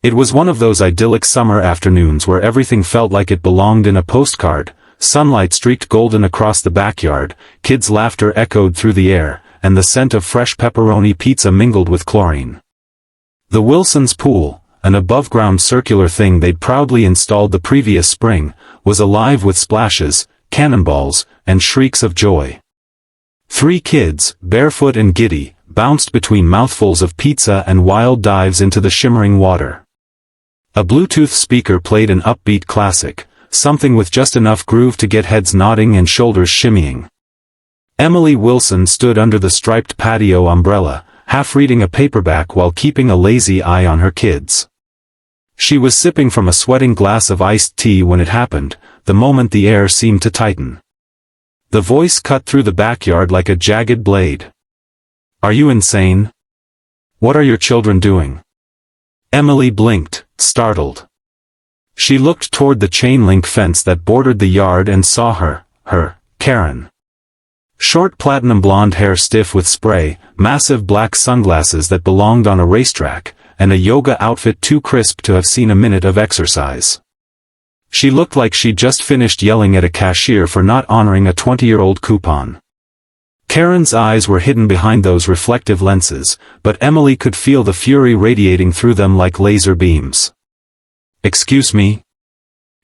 It was one of those idyllic summer afternoons where everything felt like it belonged in a postcard. Sunlight streaked golden across the backyard, kids' laughter echoed through the air, and the scent of fresh pepperoni pizza mingled with chlorine. The Wilsons' pool, an above-ground circular thing they'd proudly installed the previous spring, was alive with splashes, cannonballs, and shrieks of joy. 3 kids, barefoot and giddy, bounced between mouthfuls of pizza and wild dives into the shimmering water. A Bluetooth speaker played an upbeat classic, something with just enough groove to get heads nodding and shoulders shimmying. Emily Wilson stood under the striped patio umbrella, half reading a paperback while keeping a lazy eye on her kids. She was sipping from a sweating glass of iced tea when it happened, the moment the air seemed to tighten. The voice cut through the backyard like a jagged blade. "Are you insane? What are your children doing?" Emily blinked, startled. She looked toward the chain-link fence that bordered the yard and saw her, Karen. Short platinum blonde hair stiff with spray, massive black sunglasses that belonged on a racetrack, and a yoga outfit too crisp to have seen a minute of exercise. She looked like she'd just finished yelling at a cashier for not honoring a 20-year-old coupon. Karen's eyes were hidden behind those reflective lenses, but Emily could feel the fury radiating through them like laser beams. "Excuse me?"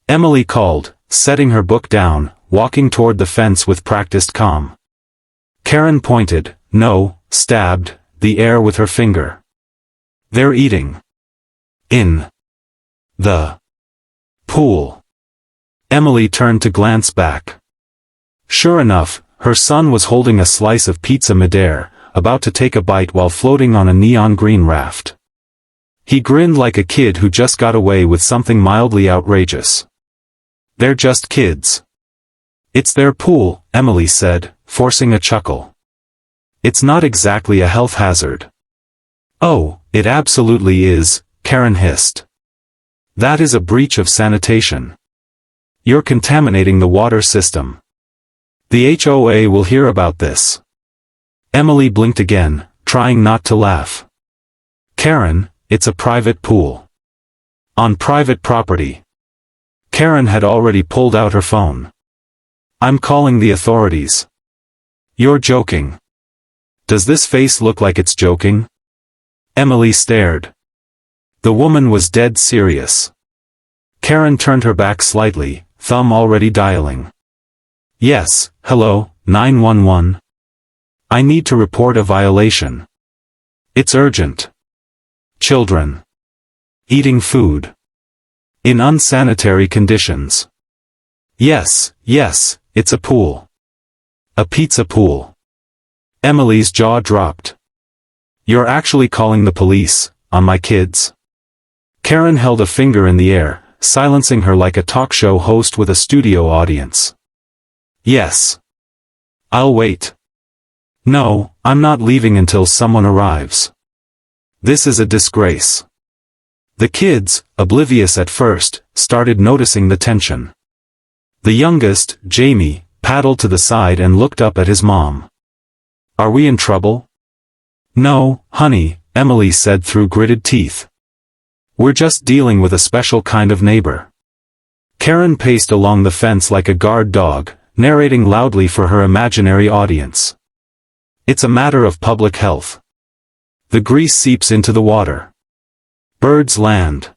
Emily called, setting her book down, walking toward the fence with practiced calm. Karen pointed, stabbed, the air with her finger. "They're eating. In the pool." Emily turned to glance back. Sure enough, her son was holding a slice of pizza midair, about to take a bite while floating on a neon green raft. He grinned like a kid who just got away with something mildly outrageous. "They're just kids." "It's their pool," Emily said, forcing a chuckle. "It's not exactly a health hazard." "Oh, it absolutely is," Karen hissed. "That is a breach of sanitation. You're contaminating the water system. The HOA will hear about this." Emily blinked again, trying not to laugh. "Karen, it's a private pool. On private property." Karen had already pulled out her phone. "I'm calling the authorities." "You're joking. Does this face look like it's joking?" Emily stared. The woman was dead serious. Karen turned her back slightly, thumb already dialing. "Yes, hello, 911. I need to report a violation. It's urgent. Children eating food in unsanitary conditions." Yes, it's a pool. A pizza pool." Emily's jaw dropped. "You're actually calling the police on my kids?" Karen held a finger in the air, silencing her like a talk show host with a studio audience. "Yes. I'll wait. No, I'm not leaving until someone arrives. This is a disgrace." The kids, oblivious at first, started noticing the tension. The youngest, Jamie, paddled to the side and looked up at his mom. "Are we in trouble?" "No, honey," Emily said through gritted teeth. "We're just dealing with a special kind of neighbor." Karen paced along the fence like a guard dog, narrating loudly for her imaginary audience. "It's a matter of public health. The grease seeps into the water. Birds land.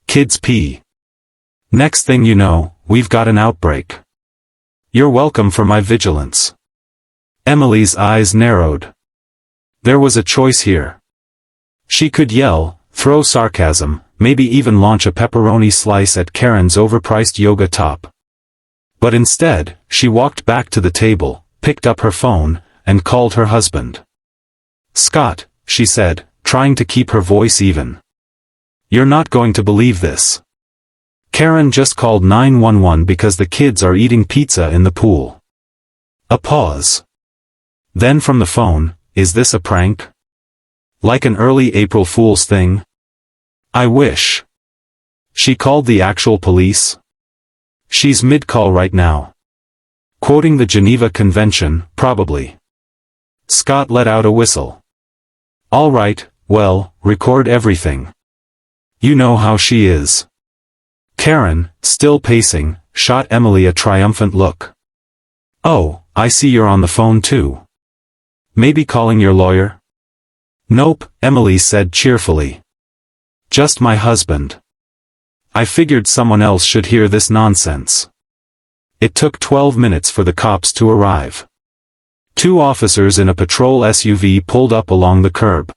Kids pee. Next thing you know, we've got an outbreak. You're welcome for my vigilance." Emily's eyes narrowed. There was a choice here. She could yell, throw sarcasm, maybe even launch a pepperoni slice at Karen's overpriced yoga top. But instead, she walked back to the table, picked up her phone, and called her husband. "Scott," she said, trying to keep her voice even. "You're not going to believe this. Karen just called 911 because the kids are eating pizza in the pool." A pause. Then from the phone, "Is this a prank? Like an early April Fool's thing? I wish. She called the actual police? She's mid-call right now. Quoting the Geneva Convention, probably." Scott let out a whistle. "All right, well, record everything. You know how she is. Karen, still pacing, shot Emily a triumphant look. Oh, I see you're on the phone too. Maybe calling your lawyer? Nope, Emily said cheerfully. Just my husband. I figured someone else should hear this nonsense. It took 12 minutes for the cops to arrive. 2 officers in a patrol SUV pulled up along the curb.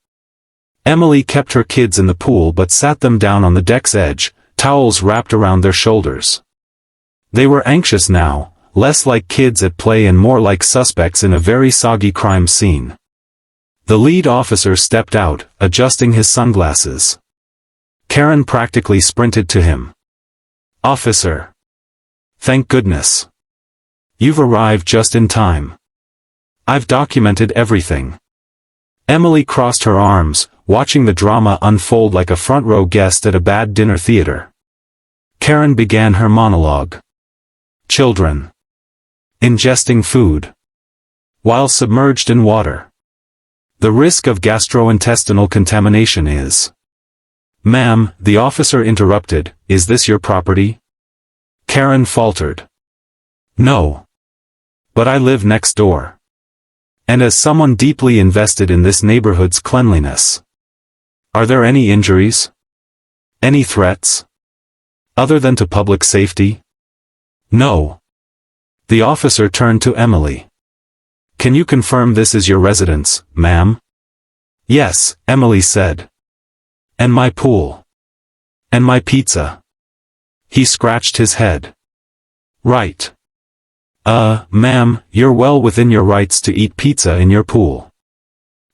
Emily kept her kids in the pool but sat them down on the deck's edge, towels wrapped around their shoulders. They were anxious now, less like kids at play and more like suspects in a very soggy crime scene. The lead officer stepped out, adjusting his sunglasses. Karen practically sprinted to him. Officer. Thank goodness. You've arrived just in time. I've documented everything. Emily crossed her arms, watching the drama unfold like a front-row guest at a bad dinner theater. Karen began her monologue. Children. Ingesting food. While submerged in water. The risk of gastrointestinal contamination is. Ma'am, the officer interrupted, is this your property? Karen faltered. No. But I live next door. And as someone deeply invested in this neighborhood's cleanliness. Are there any injuries? Any threats? Other than to public safety? No. The officer turned to Emily. Can you confirm this is your residence, ma'am? Yes, Emily said. And my pool. And my pizza. He scratched his head. Right. Ma'am, you're well within your rights to eat pizza in your pool.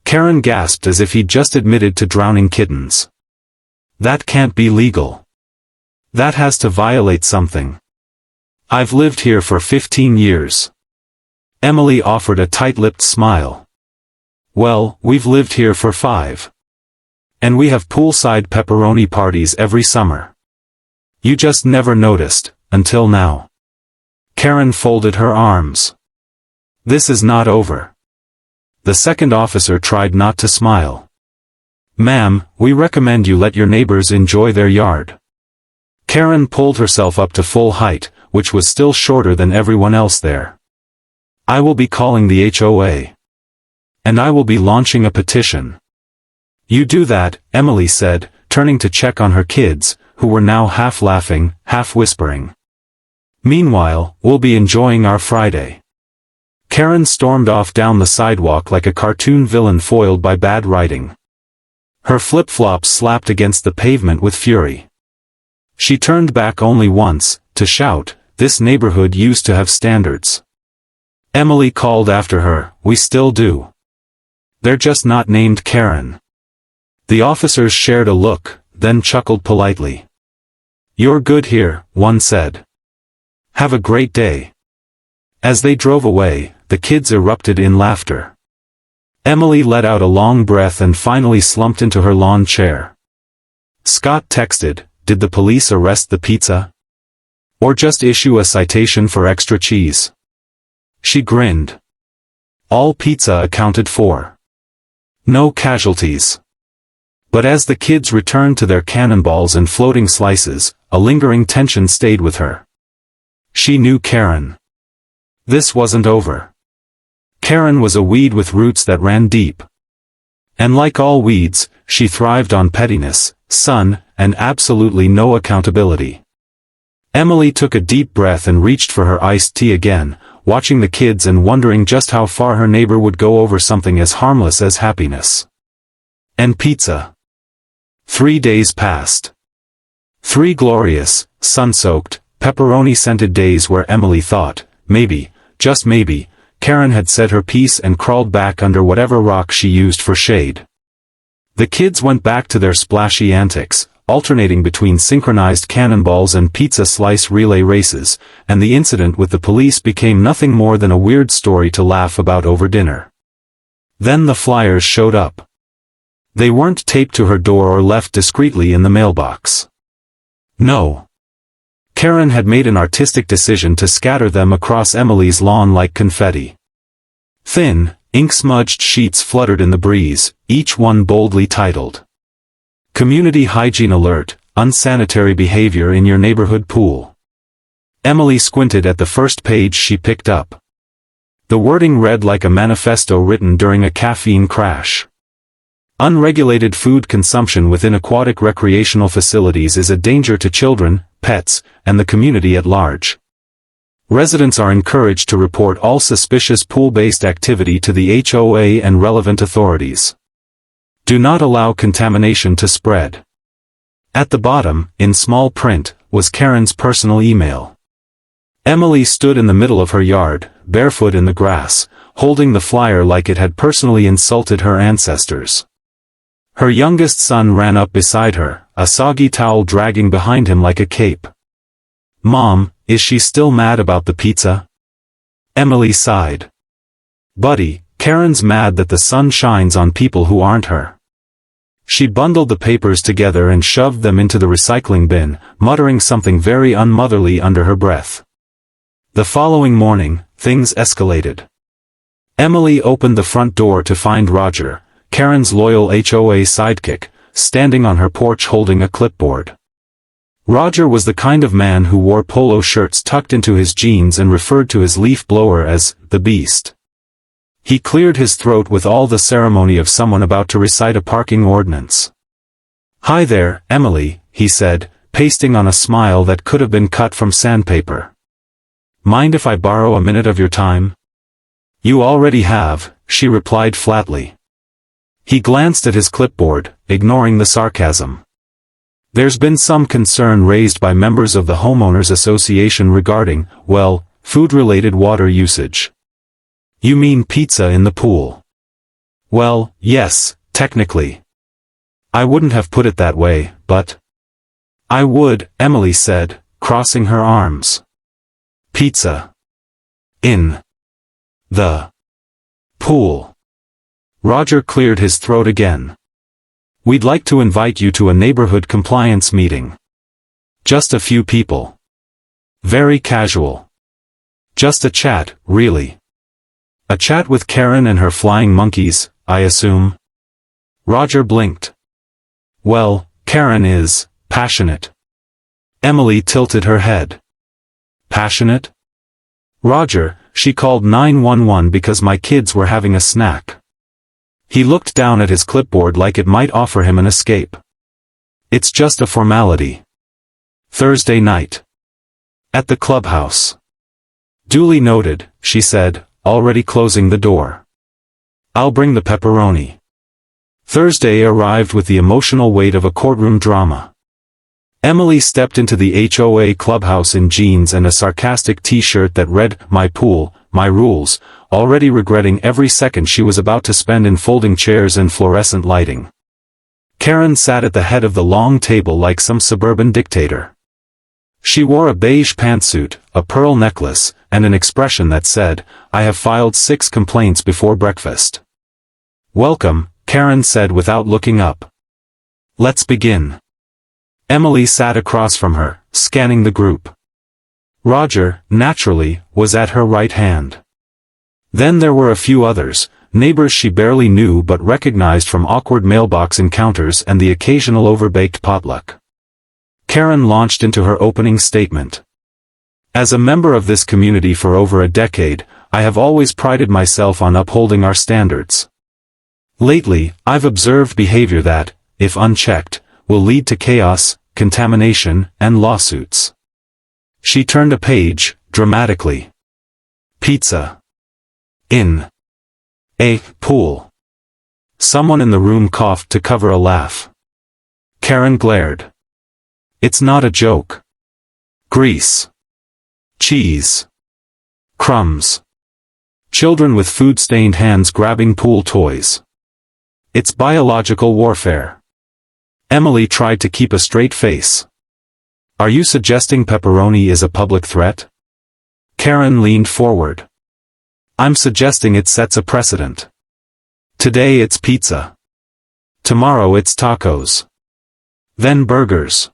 Karen gasped as if he'd just admitted to drowning kittens. That can't be legal. That has to violate something. I've lived here for 15 years. Emily offered a tight-lipped smile. Well, we've lived here for 5. And we have poolside pepperoni parties every summer. You just never noticed, until now. Karen folded her arms. This is not over. The second officer tried not to smile. Ma'am, we recommend you let your neighbors enjoy their yard. Karen pulled herself up to full height, which was still shorter than everyone else there. I will be calling the HOA. And I will be launching a petition. You do that, Emily said, turning to check on her kids, who were now half laughing, half whispering. Meanwhile, we'll be enjoying our Friday. Karen stormed off down the sidewalk like a cartoon villain foiled by bad writing. Her flip-flops slapped against the pavement with fury. She turned back only once, to shout, this neighborhood used to have standards. Emily called after her, we still do. They're just not named Karen. The officers shared a look, then chuckled politely. You're good here, one said. Have a great day. As they drove away, the kids erupted in laughter. Emily let out a long breath and finally slumped into her lawn chair. Scott texted, did the police arrest the pizza? Or just issue a citation for extra cheese? She grinned. All pizza accounted for. No casualties. But as the kids returned to their cannonballs and floating slices, a lingering tension stayed with her. She knew Karen. This wasn't over. Karen was a weed with roots that ran deep. And like all weeds, she thrived on pettiness, sun, and absolutely no accountability. Emily took a deep breath and reached for her iced tea again, watching the kids and wondering just how far her neighbor would go over something as harmless as happiness. And pizza. 3 days passed. 3 glorious, sun-soaked, pepperoni-scented days where Emily thought, maybe, just maybe, Karen had said her piece and crawled back under whatever rock she used for shade. The kids went back to their splashy antics, alternating between synchronized cannonballs and pizza slice relay races, and the incident with the police became nothing more than a weird story to laugh about over dinner. Then the flyers showed up. They weren't taped to her door or left discreetly in the mailbox. No. Karen had made an artistic decision to scatter them across Emily's lawn like confetti. Thin, ink-smudged sheets fluttered in the breeze, each one boldly titled, Community Hygiene Alert, unsanitary behavior in your neighborhood pool. Emily squinted at the first page she picked up. The wording read like a manifesto written during a caffeine crash. Unregulated food consumption within aquatic recreational facilities is a danger to children, pets, and the community at large. Residents are encouraged to report all suspicious pool-based activity to the HOA and relevant authorities. Do not allow contamination to spread. At the bottom, in small print, was Karen's personal email. Emily stood in the middle of her yard, barefoot in the grass, holding the flyer like it had personally insulted her ancestors. Her youngest son ran up beside her, a soggy towel dragging behind him like a cape. "Mom, is she still mad about the pizza?" Emily sighed. "Buddy, Karen's mad that the sun shines on people who aren't her." She bundled the papers together and shoved them into the recycling bin, muttering something very unmotherly under her breath. The following morning, things escalated. Emily opened the front door to find Roger, Karen's loyal HOA sidekick, standing on her porch holding a clipboard. Roger was the kind of man who wore polo shirts tucked into his jeans and referred to his leaf blower as the Beast. He cleared his throat with all the ceremony of someone about to recite a parking ordinance. "Hi there, Emily," he said, pasting on a smile that could have been cut from sandpaper. "Mind if I borrow a minute of your time?" "You already have," she replied flatly. He glanced at his clipboard, ignoring the sarcasm. "There's been some concern raised by members of the homeowners association regarding, well, food-related water usage." "You mean pizza in the pool?" "Well, yes, technically. I wouldn't have put it that way, but—" "I would," Emily said, crossing her arms. "Pizza. In the pool." Roger cleared his throat again. "We'd like to invite you to a neighborhood compliance meeting. Just a few people. Very casual. Just a chat, really." "A chat with Karen and her flying monkeys, I assume?" Roger blinked. "Well, Karen is passionate." Emily tilted her head. "Passionate?" "Roger, she called 911 because my kids were having a snack." He looked down at his clipboard like it might offer him an escape. "It's just a formality." Thursday night. At the clubhouse. "Duly noted," she said, already closing the door. "I'll bring the pepperoni." Thursday arrived with the emotional weight of a courtroom drama. Emily stepped into the HOA clubhouse in jeans and a sarcastic t-shirt that read, "My pool, my rules," already regretting every second she was about to spend in folding chairs and fluorescent lighting. Karen sat at the head of the long table like some suburban dictator. She wore a beige pantsuit, a pearl necklace, and an expression that said, "I have filed 6 complaints before breakfast." "Welcome," Karen said without looking up. "Let's begin." Emily sat across from her, scanning the group. Roger, naturally, was at her right hand. Then there were a few others, neighbors she barely knew but recognized from awkward mailbox encounters and the occasional overbaked potluck. Karen launched into her opening statement. "As a member of this community for over a decade, I have always prided myself on upholding our standards. Lately, I've observed behavior that, if unchecked, will lead to chaos, contamination, and lawsuits." She turned a page, dramatically. "Pizza. In a pool." Someone in the room coughed to cover a laugh. Karen glared. "It's not a joke. Grease. Cheese. Crumbs. Children with food-stained hands grabbing pool toys. It's biological warfare." Emily tried to keep a straight face. "Are you suggesting pepperoni is a public threat?" Karen leaned forward. "I'm suggesting it sets a precedent. Today it's pizza. Tomorrow it's tacos. Then burgers.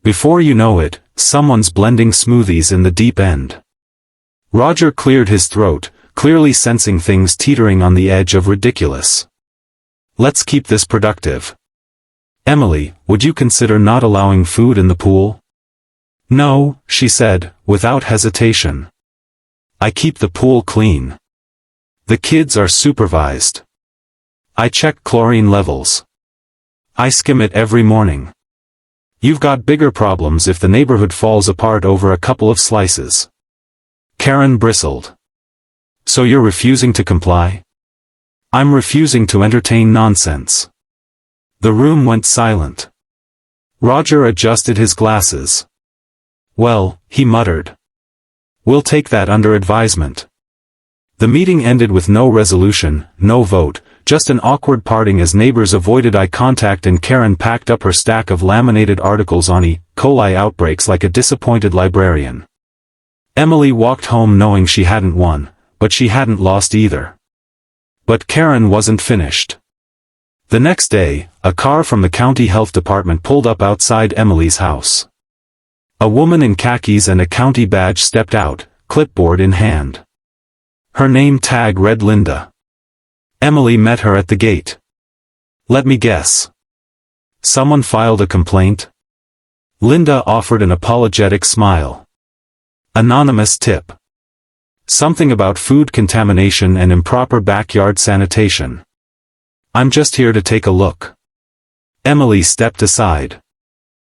Before you know it, someone's blending smoothies in the deep end." Roger cleared his throat, clearly sensing things teetering on the edge of ridiculous. "Let's keep this productive." "Emily, would you consider not allowing food in the pool?" "No," she said, without hesitation. "I keep the pool clean. The kids are supervised. I check chlorine levels. I skim it every morning. You've got bigger problems if the neighborhood falls apart over a couple of slices." Karen bristled. "So you're refusing to comply?" "I'm refusing to entertain nonsense." The room went silent. Roger adjusted his glasses. "Well," he muttered. "We'll take that under advisement." The meeting ended with no resolution, no vote, just an awkward parting as neighbors avoided eye contact and Karen packed up her stack of laminated articles on E. coli outbreaks like a disappointed librarian. Emily walked home knowing she hadn't won, but she hadn't lost either. But Karen wasn't finished. The next day, a car from the county health department pulled up outside Emily's house. A woman in khakis and a county badge stepped out, clipboard in hand. Her name tag read Linda. Emily met her at the gate. "Let me guess. Someone filed a complaint?" Linda offered an apologetic smile. "Anonymous tip. Something about food contamination and improper backyard sanitation. I'm just here to take a look." Emily stepped aside.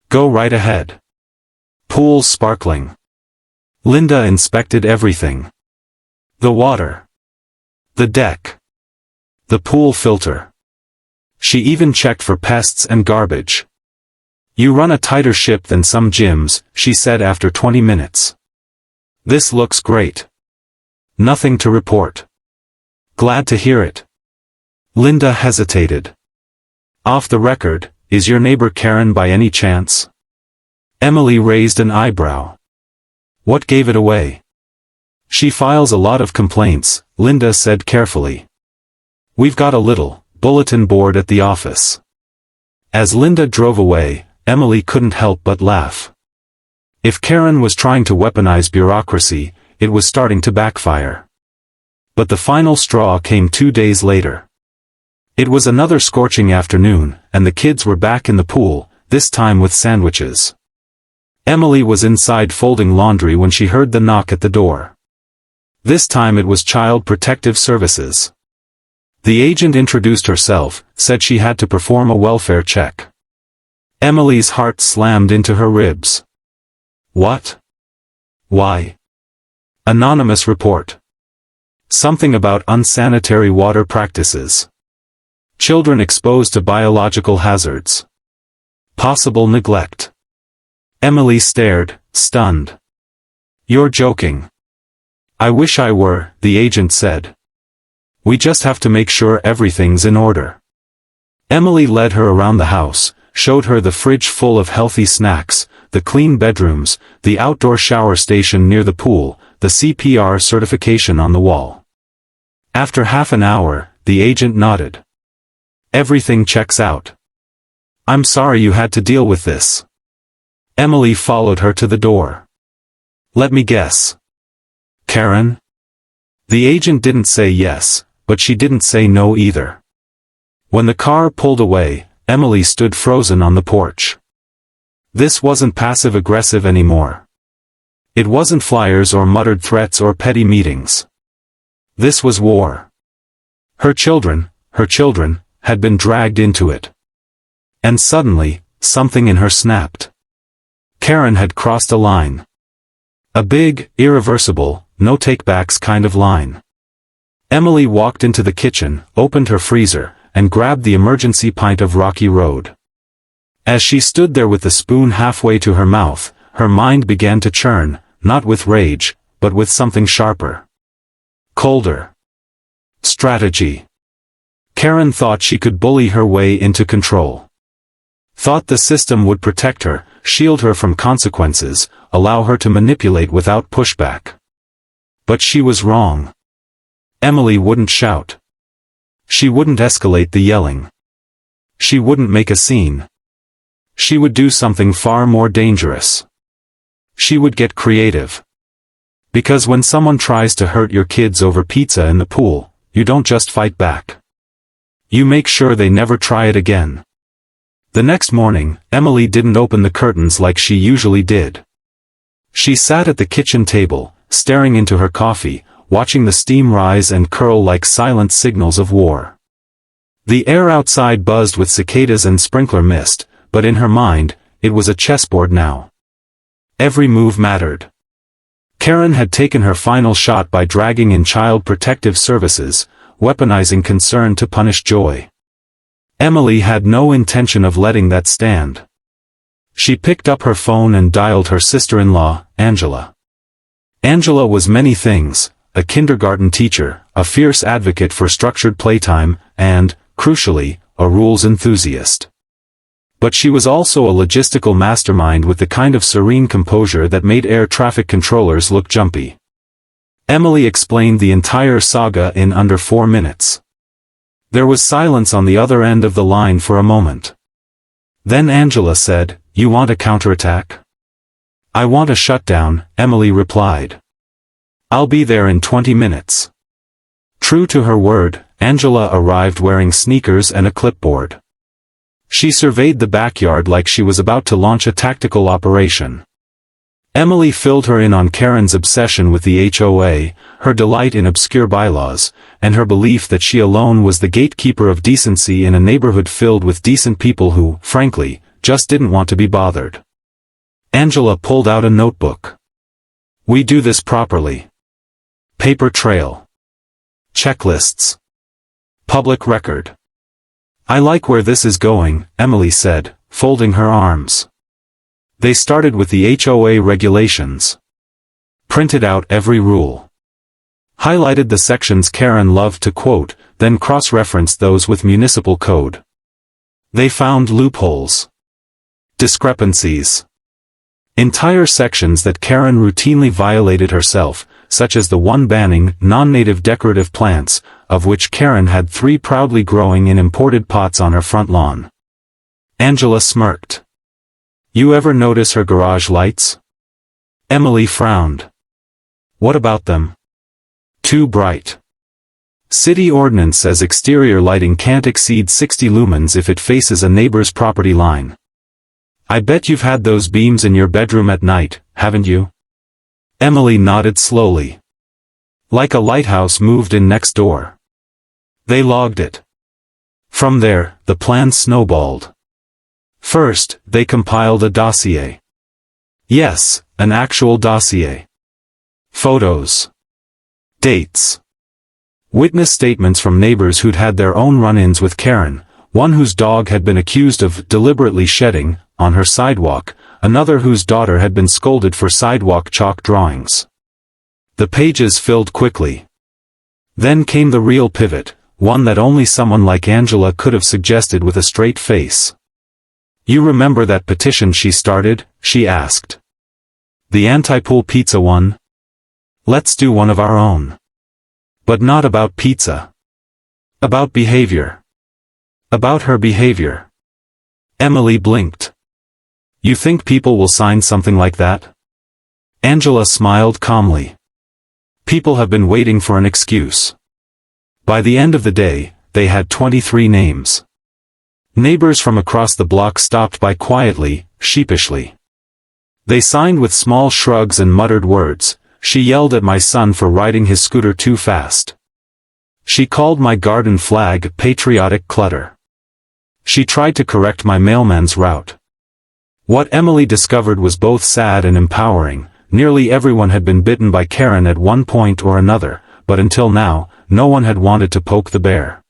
"Go right ahead." Pool sparkling. Linda inspected everything. The water. The deck. The pool filter. She even checked for pests and garbage. "You run a tighter ship than some gyms," she said after 20 minutes. "This looks great. Nothing to report." "Glad to hear it." Linda hesitated. "Off the record, is your neighbor Karen by any chance?" Emily raised an eyebrow. "What gave it away?" "She files a lot of complaints," Linda said carefully. "We've got a little bulletin board at the office." As Linda drove away, Emily couldn't help but laugh. If Karen was trying to weaponize bureaucracy, it was starting to backfire. But the final straw came 2 days later. It was another scorching afternoon, and the kids were back in the pool, this time with sandwiches. Emily was inside folding laundry when she heard the knock at the door. This time it was Child Protective Services. The agent introduced herself, said she had to perform a welfare check. Emily's heart slammed into her ribs. "What? Why?" "Anonymous report. Something about unsanitary water practices. Children exposed to biological hazards. Possible neglect." Emily stared, stunned. "You're joking." "I wish I were," the agent said. "We just have to make sure everything's in order." Emily led her around the house, showed her the fridge full of healthy snacks, the clean bedrooms, the outdoor shower station near the pool, the CPR certification on the wall. After half an hour, the agent nodded. "Everything checks out. I'm sorry you had to deal with this." Emily followed her to the door. "Let me guess. Karen?" The agent didn't say yes, but she didn't say no either. When the car pulled away, Emily stood frozen on the porch. This wasn't passive-aggressive anymore. It wasn't flyers or muttered threats or petty meetings. This was war. Her children, had been dragged into it. And suddenly, something in her snapped. Karen had crossed a line. A big, irreversible, no takebacks kind of line. Emily walked into the kitchen, opened her freezer, and grabbed the emergency pint of Rocky Road. As she stood there with the spoon halfway to her mouth, her mind began to churn, not with rage, but with something sharper. Colder. Strategy. Karen thought she could bully her way into control. Thought the system would protect her, shield her from consequences, allow her to manipulate without pushback. But she was wrong. Emily wouldn't shout. She wouldn't escalate the yelling. She wouldn't make a scene. She would do something far more dangerous. She would get creative. Because when someone tries to hurt your kids over pizza in the pool, you don't just fight back. You make sure they never try it again. The next morning, Emily didn't open the curtains like she usually did. She sat at the kitchen table, staring into her coffee, watching the steam rise and curl like silent signals of war. The air outside buzzed with cicadas and sprinkler mist, but in her mind, it was a chessboard now. Every move mattered. Karen had taken her final shot by dragging in Child Protective Services, weaponizing concern to punish joy. Emily had no intention of letting that stand. She picked up her phone and dialed her sister-in-law, Angela. Angela was many things: a kindergarten teacher, a fierce advocate for structured playtime, and, crucially, a rules enthusiast. But she was also a logistical mastermind with the kind of serene composure that made air traffic controllers look jumpy. Emily explained the entire saga in under 4 minutes. There was silence on the other end of the line for a moment. Then Angela said, "You want a counterattack?" "I want a shutdown," Emily replied. "I'll be there in 20 minutes." True to her word, Angela arrived wearing sneakers and a clipboard. She surveyed the backyard like she was about to launch a tactical operation. Emily filled her in on Karen's obsession with the HOA, her delight in obscure bylaws, and her belief that she alone was the gatekeeper of decency in a neighborhood filled with decent people who, frankly, just didn't want to be bothered. Angela pulled out a notebook. "We do this properly. Paper trail. Checklists. Public record." "I like where this is going," Emily said, folding her arms. They started with the HOA regulations. Printed out every rule. Highlighted the sections Karen loved to quote, then cross-referenced those with municipal code. They found loopholes. Discrepancies. Entire sections that Karen routinely violated herself, such as the one banning non-native decorative plants, of which Karen had 3 proudly growing in imported pots on her front lawn. Angela smirked. "You ever notice her garage lights?" Emily frowned. "What about them?" "Too bright. City ordinance says exterior lighting can't exceed 60 lumens if it faces a neighbor's property line." "I bet you've had those beams in your bedroom at night, haven't you?" Emily nodded slowly. Like a lighthouse moved in next door. They logged it. From there, the plan snowballed. First, they compiled a dossier. Yes, an actual dossier. Photos. Dates. Witness statements from neighbors who'd had their own run-ins with Karen, one whose dog had been accused of deliberately shedding on her sidewalk, another whose daughter had been scolded for sidewalk chalk drawings. The pages filled quickly. Then came the real pivot, one that only someone like Angela could have suggested with a straight face. "You remember that petition she started?" she asked. "The anti-pool pizza one? Let's do one of our own. But not about pizza. About behavior. About her behavior." Emily blinked. "You think people will sign something like that?" Angela smiled calmly. "People have been waiting for an excuse." By the end of the day, they had 23 names. Neighbors from across the block stopped by quietly, sheepishly. They signed with small shrugs and muttered words. "She yelled at my son for riding his scooter too fast. She called my garden flag patriotic clutter. She tried to correct my mailman's route." What Emily discovered was both sad and empowering. Nearly everyone had been bitten by Karen at one point or another, but until now, no one had wanted to poke the bear.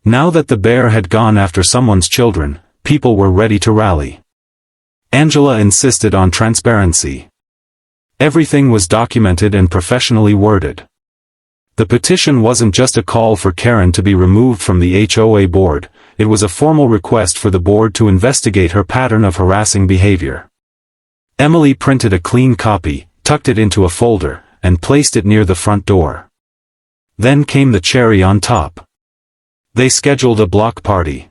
Now that the bear had gone after someone's children, people were ready to rally. Angela insisted on transparency. Everything was documented and professionally worded. The petition wasn't just a call for Karen to be removed from the HOA board, it was a formal request for the board to investigate her pattern of harassing behavior. Emily printed a clean copy, tucked it into a folder, and placed it near the front door. Then came the cherry on top. They scheduled a block party.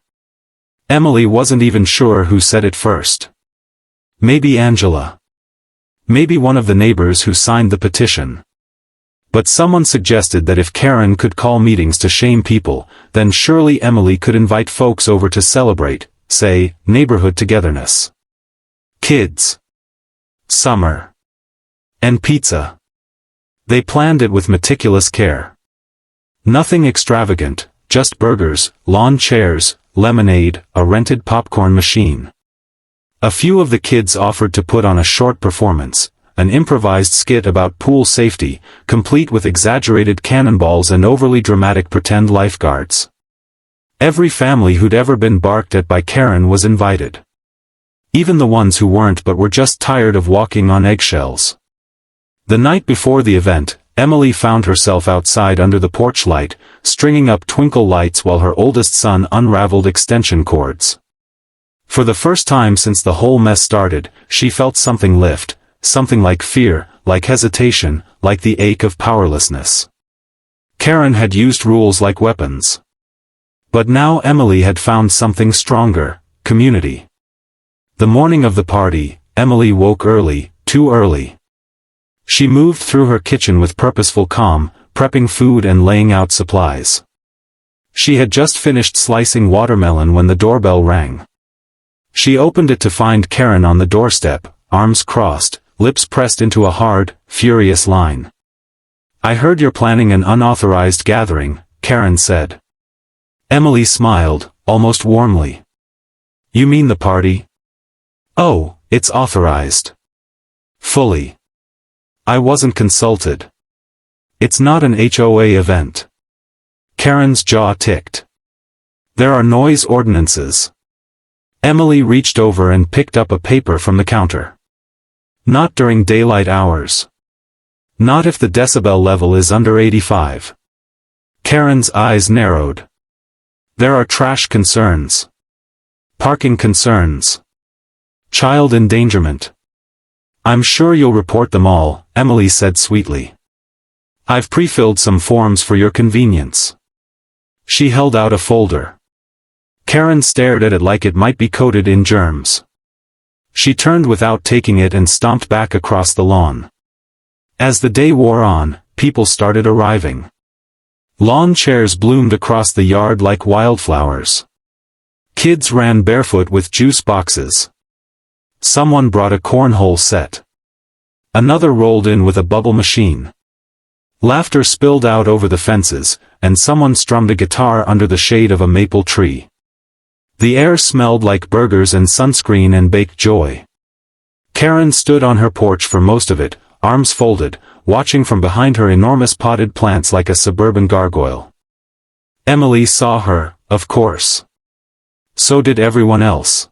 Emily wasn't even sure who said it first. Maybe Angela. Maybe one of the neighbors who signed the petition. But someone suggested that if Karen could call meetings to shame people, then surely Emily could invite folks over to celebrate say, neighborhood togetherness. Kids. Summer. And pizza. They planned it with meticulous care. Nothing extravagant, just burgers, lawn chairs, lemonade, a rented popcorn machine. A few of the kids offered to put on a short performance, an improvised skit about pool safety, complete with exaggerated cannonballs and overly dramatic pretend lifeguards. Every family who'd ever been barked at by Karen was invited. Even the ones who weren't but were just tired of walking on eggshells. The night before the event, Emily found herself outside under the porch light, stringing up twinkle lights while her oldest son unraveled extension cords. For the first time since the whole mess started, she felt something lift, something like fear, like hesitation, like the ache of powerlessness. Karen had used rules like weapons. But now Emily had found something stronger, community. The morning of the party, Emily woke early, too early. She moved through her kitchen with purposeful calm, prepping food and laying out supplies. She had just finished slicing watermelon when the doorbell rang. She opened it to find Karen on the doorstep, arms crossed, lips pressed into a hard, furious line. "I heard you're planning an unauthorized gathering," Karen said. Emily smiled, almost warmly. "You mean the party?" "Oh, it's authorized. Fully. I wasn't consulted. It's not an HOA event." Karen's jaw ticked. "There are noise ordinances." Emily reached over and picked up a paper from the counter. "Not during daylight hours. Not if the decibel level is under 85. Karen's eyes narrowed. "There are trash concerns. Parking concerns. Child endangerment." "I'm sure you'll report them all," Emily said sweetly. "I've pre-filled some forms for your convenience." She held out a folder. Karen stared at it like it might be coated in germs. She turned without taking it and stomped back across the lawn. As the day wore on, people started arriving. Lawn chairs bloomed across the yard like wildflowers. Kids ran barefoot with juice boxes. Someone brought a cornhole set. Another rolled in with a bubble machine. Laughter spilled out over the fences, and someone strummed a guitar under the shade of a maple tree. The air smelled like burgers and sunscreen and baked joy. Karen stood on her porch for most of it, arms folded, watching from behind her enormous potted plants like a suburban gargoyle. Emily saw her, of course. So did everyone else.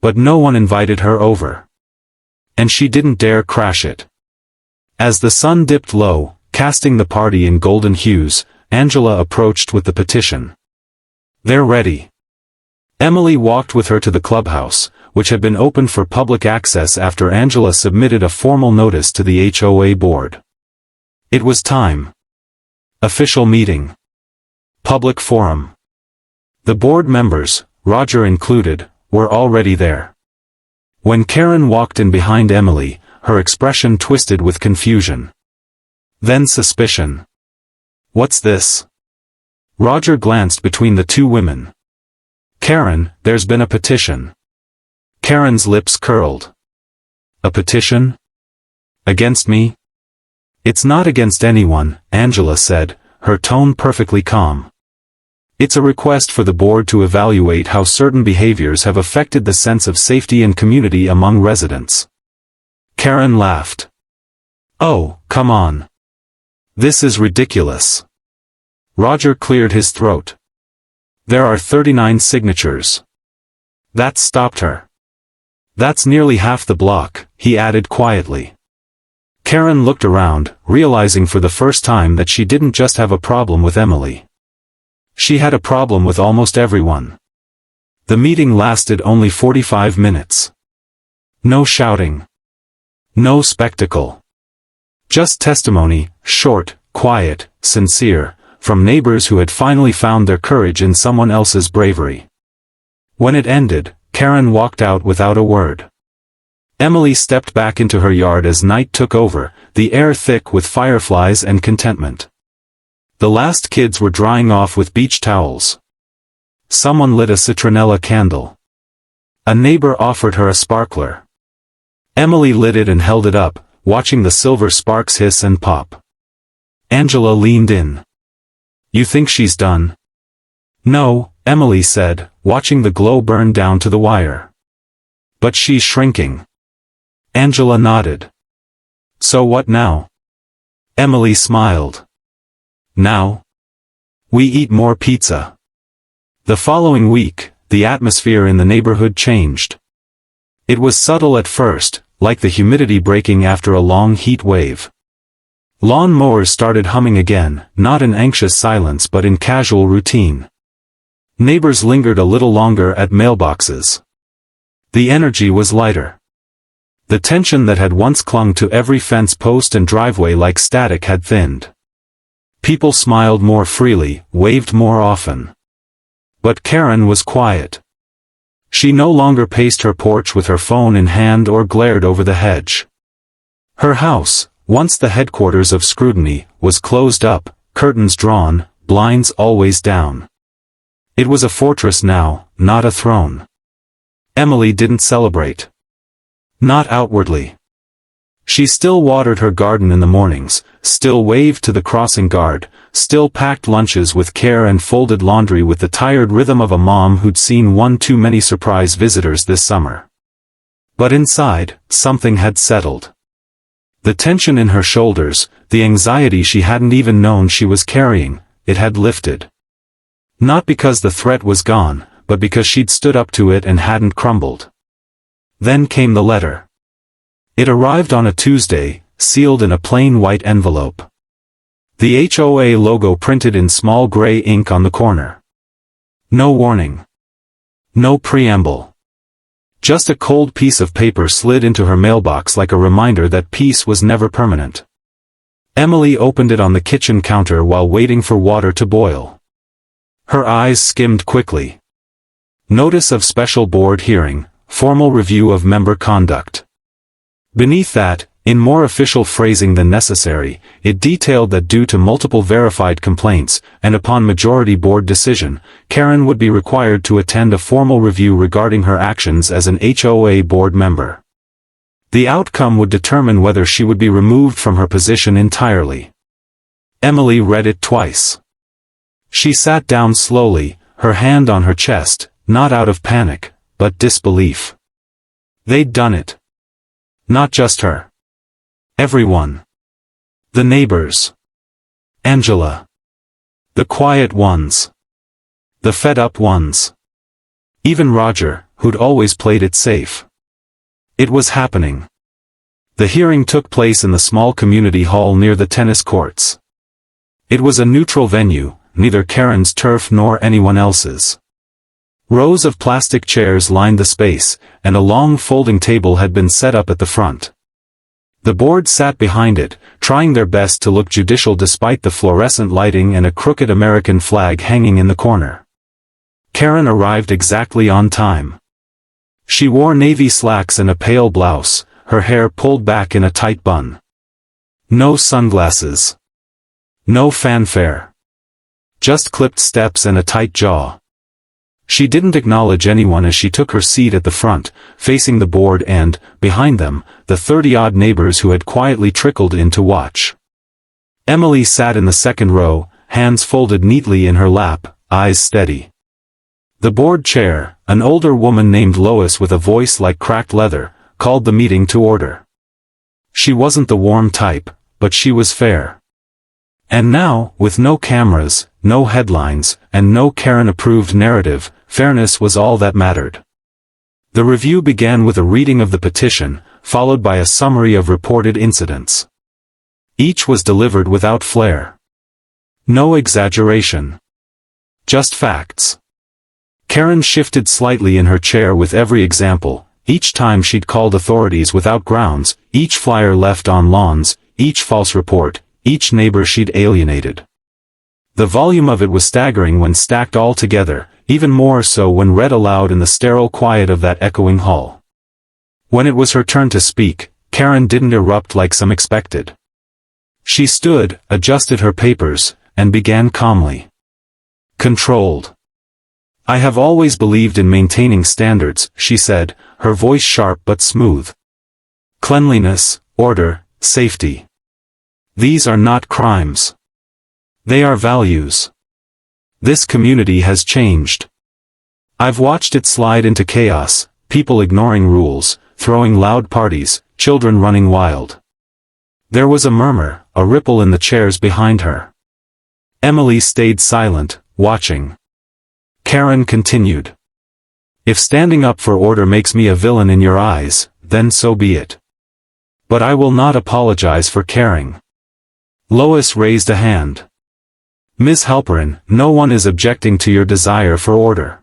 But no one invited her over. And she didn't dare crash it. As the sun dipped low, casting the party in golden hues, Angela approached with the petition. "They're ready." Emily walked with her to the clubhouse, which had been opened for public access after Angela submitted a formal notice to the HOA board. It was time. Official meeting. Public forum. The board members, Roger included, were already there. When Karen walked in behind Emily, her expression twisted with confusion. Then suspicion. "What's this?" Roger glanced between the two women. "Karen, there's been a petition." Karen's lips curled. "A petition? Against me?" "It's not against anyone," Angela said, her tone perfectly calm. "It's a request for the board to evaluate how certain behaviors have affected the sense of safety and community among residents." Karen laughed. "Oh, come on. This is ridiculous." Roger cleared his throat. "There are 39 signatures." That stopped her. "That's nearly half the block," he added quietly. Karen looked around, realizing for the first time that she didn't just have a problem with Emily. She had a problem with almost everyone. The meeting lasted only 45 minutes. No shouting. No spectacle. Just testimony, short, quiet, sincere, from neighbors who had finally found their courage in someone else's bravery. When it ended, Karen walked out without a word. Emily stepped back into her yard as night took over, the air thick with fireflies and contentment. The last kids were drying off with beach towels. Someone lit a citronella candle. A neighbor offered her a sparkler. Emily lit it and held it up, watching the silver sparks hiss and pop. Angela leaned in. "You think she's done?" "No," Emily said, watching the glow burn down to the wire. "But she's shrinking." Angela nodded. "So what now?" Emily smiled. "Now? We eat more pizza." The following week, the atmosphere in the neighborhood changed. It was subtle at first, like the humidity breaking after a long heat wave. Lawn mowers started humming again, not in anxious silence but in casual routine. Neighbors lingered a little longer at mailboxes. The energy was lighter. The tension that had once clung to every fence post and driveway like static had thinned. People smiled more freely, waved more often. But Karen was quiet. She no longer paced her porch with her phone in hand or glared over the hedge. Her house, once the headquarters of scrutiny, was closed up, curtains drawn, blinds always down. It was a fortress now, not a throne. Emily didn't celebrate. Not outwardly. She still watered her garden in the mornings, still waved to the crossing guard, still packed lunches with care and folded laundry with the tired rhythm of a mom who'd seen one too many surprise visitors this summer. But inside, something had settled. The tension in her shoulders, the anxiety she hadn't even known she was carrying, it had lifted. Not because the threat was gone, but because she'd stood up to it and hadn't crumbled. Then came the letter. It arrived on a Tuesday, sealed in a plain white envelope. The HOA logo printed in small gray ink on the corner. No warning. No preamble. Just a cold piece of paper slid into her mailbox like a reminder that peace was never permanent. Emily opened it on the kitchen counter while waiting for water to boil. Her eyes skimmed quickly. Notice of special board hearing, formal review of member conduct. Beneath that, in more official phrasing than necessary, it detailed that due to multiple verified complaints, and upon majority board decision, Karen would be required to attend a formal review regarding her actions as an HOA board member. The outcome would determine whether she would be removed from her position entirely. Emily read it twice. She sat down slowly, her hand on her chest, not out of panic, but disbelief. They'd done it. Not just her. Everyone. The neighbors. Angela. The quiet ones. The fed-up ones. Even Roger, who'd always played it safe. It was happening. The hearing took place in the small community hall near the tennis courts. It was a neutral venue, neither Karen's turf nor anyone else's. Rows of plastic chairs lined the space, and a long folding table had been set up at the front. The board sat behind it, trying their best to look judicial despite the fluorescent lighting and a crooked American flag hanging in the corner. Karen arrived exactly on time. She wore navy slacks and a pale blouse, her hair pulled back in a tight bun. No sunglasses. No fanfare. Just clipped steps and a tight jaw. She didn't acknowledge anyone as she took her seat at the front, facing the board and, behind them, the 30-odd neighbors who had quietly trickled in to watch. Emily sat in the second row, hands folded neatly in her lap, eyes steady. The board chair, an older woman named Lois with a voice like cracked leather, called the meeting to order. She wasn't the warm type, but she was fair. And now, with no cameras, no headlines, and no Karen-approved narrative, fairness was all that mattered. The review began with a reading of the petition, followed by a summary of reported incidents. Each was delivered without flair. No exaggeration. Just facts. Karen shifted slightly in her chair with every example, each time she'd called authorities without grounds, each flyer left on lawns, each false report, each neighbor she'd alienated. The volume of it was staggering when stacked all together, even more so when read aloud in the sterile quiet of that echoing hall. When it was her turn to speak, Karen didn't erupt like some expected. She stood, adjusted her papers, and began calmly. Controlled. I have always believed in maintaining standards, she said, her voice sharp but smooth. Cleanliness, order, safety. These are not crimes. They are values. This community has changed. I've watched it slide into chaos, people ignoring rules, throwing loud parties, children running wild. There was a murmur, a ripple in the chairs behind her. Emily stayed silent, watching. Karen continued. If standing up for order makes me a villain in your eyes, then so be it. But I will not apologize for caring. Lois raised a hand. Ms. Halperin, no one is objecting to your desire for order.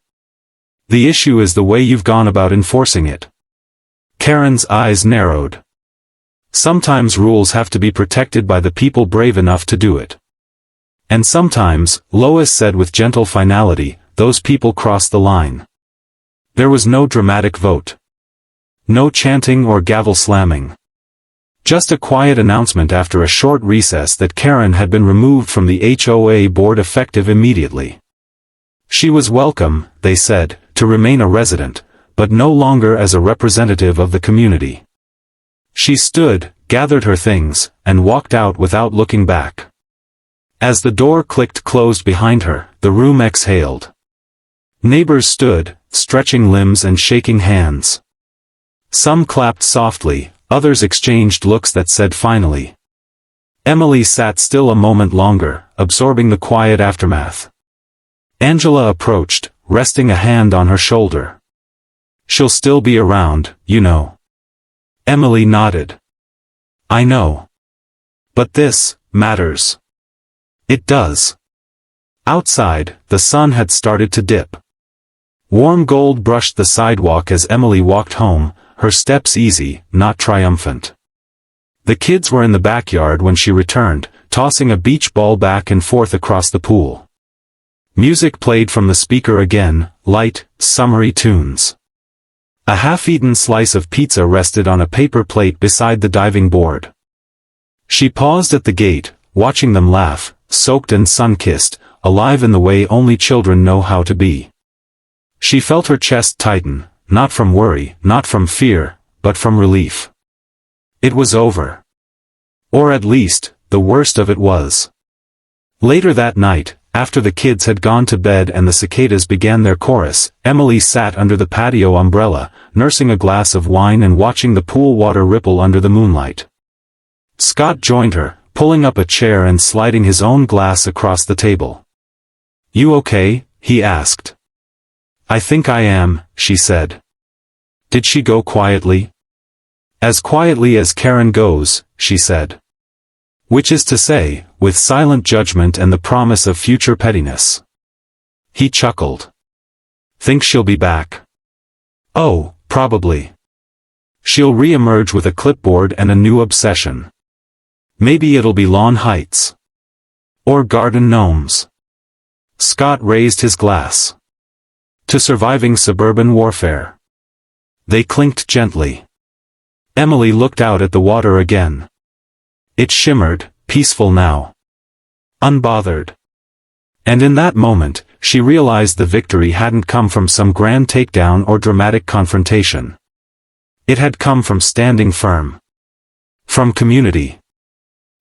The issue is the way you've gone about enforcing it. Karen's eyes narrowed. Sometimes rules have to be protected by the people brave enough to do it. And sometimes, Lois said with gentle finality, those people cross the line. There was no dramatic vote. No chanting or gavel slamming. Just a quiet announcement after a short recess that Karen had been removed from the HOA board effective immediately. She was welcome, they said, to remain a resident, but no longer as a representative of the community. She stood, gathered her things, and walked out without looking back. As the door clicked closed behind her, the room exhaled. Neighbors stood, stretching limbs and shaking hands. Some clapped softly, others exchanged looks that said finally. Emily sat still a moment longer, absorbing the quiet aftermath. Angela approached, resting a hand on her shoulder. She'll still be around, you know. Emily nodded. I know. But this matters. It does. Outside, the sun had started to dip. Warm gold brushed the sidewalk as Emily walked home, her steps easy, not triumphant. The kids were in the backyard when she returned, tossing a beach ball back and forth across the pool. Music played from the speaker again, light, summery tunes. A half-eaten slice of pizza rested on a paper plate beside the diving board. She paused at the gate, watching them laugh, soaked and sun-kissed, alive in the way only children know how to be. She felt her chest tighten, not from worry, not from fear, but from relief. It was over. Or at least, the worst of it was. Later that night, after the kids had gone to bed and the cicadas began their chorus, Emily sat under the patio umbrella, nursing a glass of wine and watching the pool water ripple under the moonlight. Scott joined her, pulling up a chair and sliding his own glass across the table. You okay? He asked. I think I am, she said. Did she go quietly? As quietly as Karen goes, she said. Which is to say, with silent judgment and the promise of future pettiness. He chuckled. Think she'll be back? Oh, probably. She'll re-emerge with a clipboard and a new obsession. Maybe it'll be lawn heights. Or garden gnomes. Scott raised his glass. To surviving suburban warfare. They clinked gently. Emily looked out at the water again. It shimmered, peaceful now. Unbothered. And in that moment, she realized the victory hadn't come from some grand takedown or dramatic confrontation. It had come from standing firm. From community.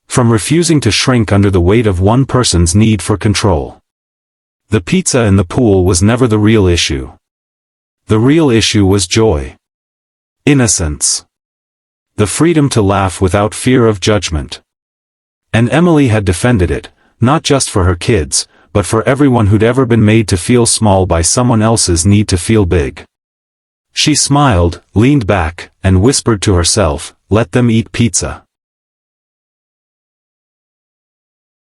From refusing to shrink under the weight of one person's need for control. The pizza in the pool was never the real issue. The real issue was joy. Innocence. The freedom to laugh without fear of judgment. And Emily had defended it, not just for her kids, but for everyone who'd ever been made to feel small by someone else's need to feel big. She smiled, leaned back, and whispered to herself, let them eat pizza.